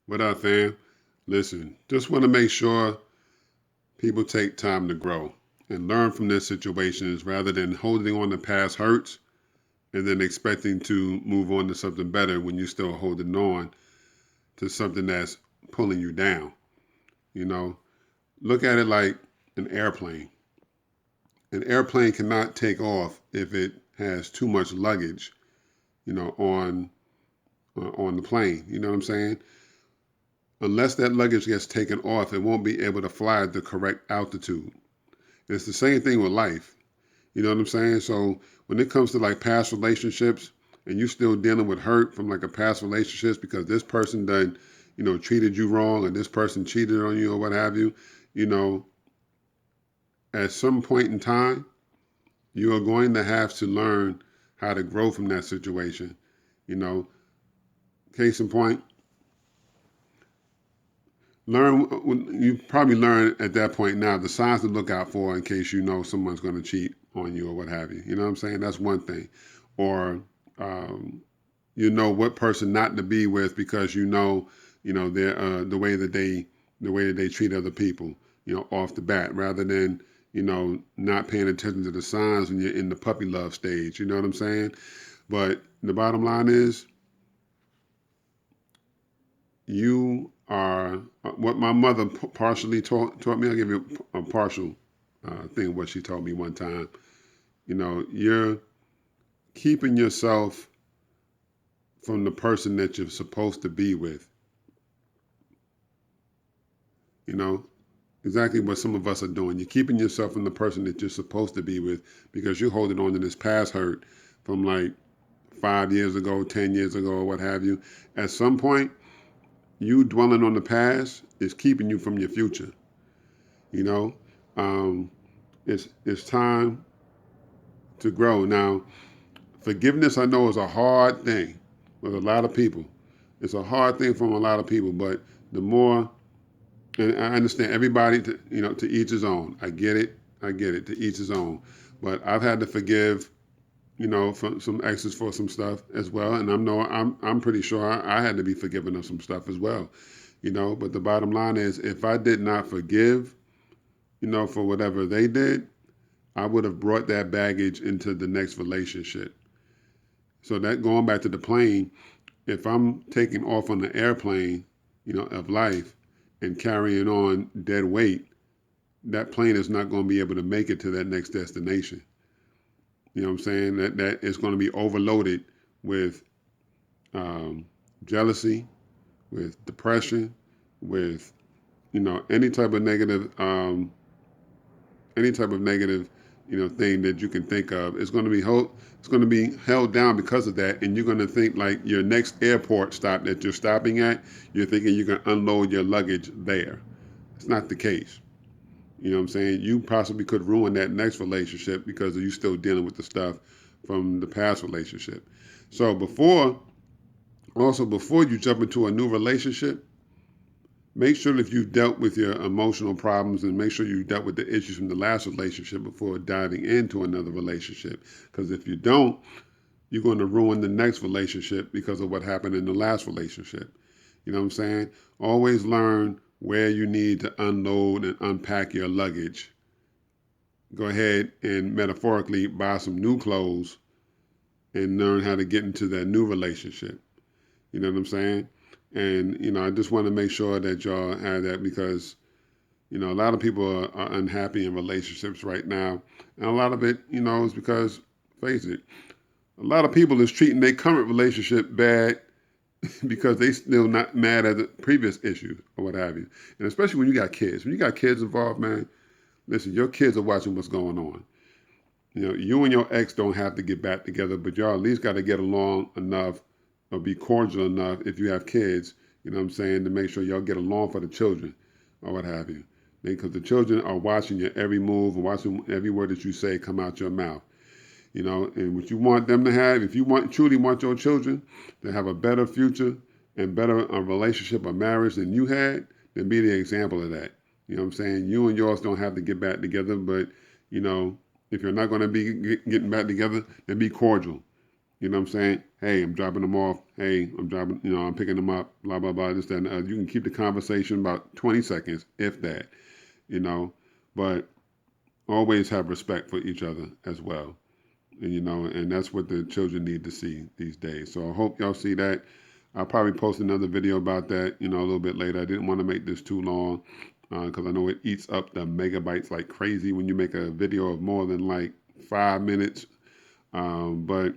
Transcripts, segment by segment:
What up, fam? Listen, just want to make sure people take time to grow and learn from their situations rather than holding on to past hurts and then expecting to move on to something better when you're still holding on to something that's pulling you down. You know, look at it like an airplane. An airplane cannot take off if it has too much luggage, on the plane. You know what I'm saying? Unless that luggage gets taken off, it won't be able to fly at the correct altitude. It's the same thing with life. You know what I'm saying? So when it comes to like past relationships and you still dealing with hurt from like a past relationships because this person done, treated you wrong or this person cheated on you or what have you, you know, at some point in time, you are going to have to learn how to grow from that situation. You know, case in point, learn you probably learn at that point now the signs to look out for in case you know someone's going to cheat on you or what have you. You know what I'm saying? That's one thing. Or you know what person not to be with because they're the way that they treat other people. Off the bat, rather than not paying attention to the signs when you're in the puppy love stage. You know what I'm saying? But the bottom line is you are what my mother partially taught me. I'll give you a partial thing of what she told me one time. You're keeping yourself from the person that you're supposed to be with. You know, exactly what some of us are doing. You're keeping yourself from the person that you're supposed to be with because you're holding on to this past hurt from like 5 years ago, 10 years ago, or what have you. At some point, you dwelling on the past is keeping you from your future. You know, um, it's time to grow. Now, forgiveness I know is a hard thing with a lot of people. It's a hard thing from a lot of people, but the more and I understand everybody to each his own. I get it. I get it. To each his own. But I've had to forgive, from some exes for some stuff as well, and I'm pretty sure I had to be forgiven of some stuff as well. But the bottom line is if I did not forgive, for whatever they did, I would have brought that baggage into the next relationship. So that going back to the plane, if I'm taking off on the airplane, of life and carrying on dead weight, that plane is not going to be able to make it to that next destination. You know what I'm saying? That is going to be overloaded with um, jealousy, with depression, with any type of negative thing that you can think of. It's going to be held down because of that, and you're going to think like your next airport stop that you're stopping at, you're thinking you can unload your luggage there. It's not the case. You know what I'm saying? You possibly could ruin that next relationship because you still dealing with the stuff from the past relationship. So before you jump into a new relationship, make sure that you've dealt with your emotional problems and make sure you dealt with the issues from the last relationship before diving into another relationship. Because if you don't, you're going to ruin the next relationship because of what happened in the last relationship. You know what I'm saying? Always learn where you need to unload and unpack your luggage. Go ahead and metaphorically buy some new clothes and learn how to get into that new relationship. You know what I'm saying? And, I just want to make sure that y'all have that because, a lot of people are unhappy in relationships right now. And a lot of it, is because, face it, a lot of people is treating their current relationship bad because they still not mad at the previous issues or what have you. And especially when you got kids. When you got kids involved, man, listen, your kids are watching what's going on. You and your ex don't have to get back together, but y'all at least got to get along enough or be cordial enough if you have kids, you know what I'm saying, to make sure y'all get along for the children or what have you. Because the children are watching your every move and watching every word that you say come out your mouth. And what you want them to have, if you truly want your children to have a better future and better relationship or marriage than you had, then be the example of that. You know what I'm saying? You and yours don't have to get back together, but, if you're not going to be getting back together, then be cordial. You know what I'm saying? Hey, I'm dropping them off. Hey, I'm dropping, I'm picking them up. Blah, blah, blah. This, that, and the other. You can keep the conversation about 20 seconds, if that, you know. But always have respect for each other as well. And that's what the children need to see these days. So I hope y'all see that. I'll probably post another video about that, a little bit later. I didn't want to make this too long because I know it eats up the megabytes like crazy when you make a video of more than like 5 minutes. But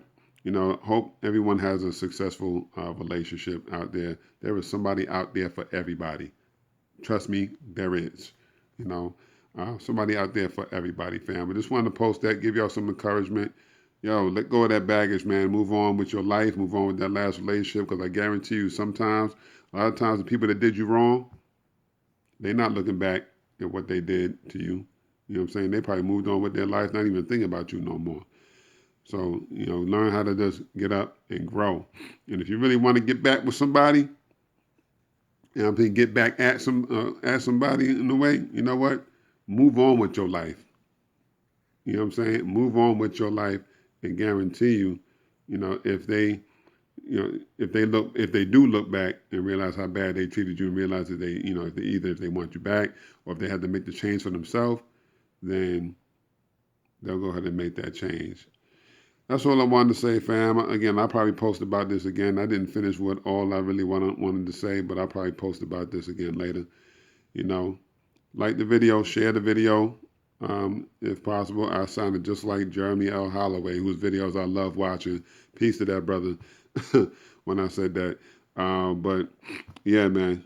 hope everyone has a successful relationship out there. There is somebody out there for everybody. Trust me, there is. You know, somebody out there for everybody, fam. I just wanted to post that, give y'all some encouragement. Yo, let go of that baggage, man. Move on with your life. Move on with that last relationship, because I guarantee you, sometimes, a lot of times, the people that did you wrong, they're not looking back at what they did to you. You know what I'm saying? They probably moved on with their life, not even thinking about you no more. So, learn how to just get up and grow. And if you really want to get back with somebody, and I'm thinking get back at somebody in a way, you know what? Move on with your life. You know what I'm saying? Move on with your life, and guarantee you, if they, if they do look back and realize how bad they treated you, and realize that they, if they want you back, or if they had to make the change for themselves, then they'll go ahead and make that change. That's all I wanted to say, fam. Again, I'll probably post about this again. I didn't finish what all I really wanted to say, but I'll probably post about this again later. Like the video, share the video, if possible. I sounded just like Jeremy L. Holloway, whose videos I love watching. Peace to that brother when I said that. But yeah, man,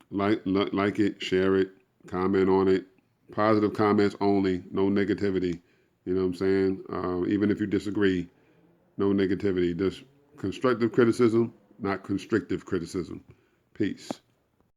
like it, share it, comment on it. Positive comments only, no negativity. You know what I'm saying? Even if you disagree, no negativity. Just constructive criticism, not constrictive criticism. Peace.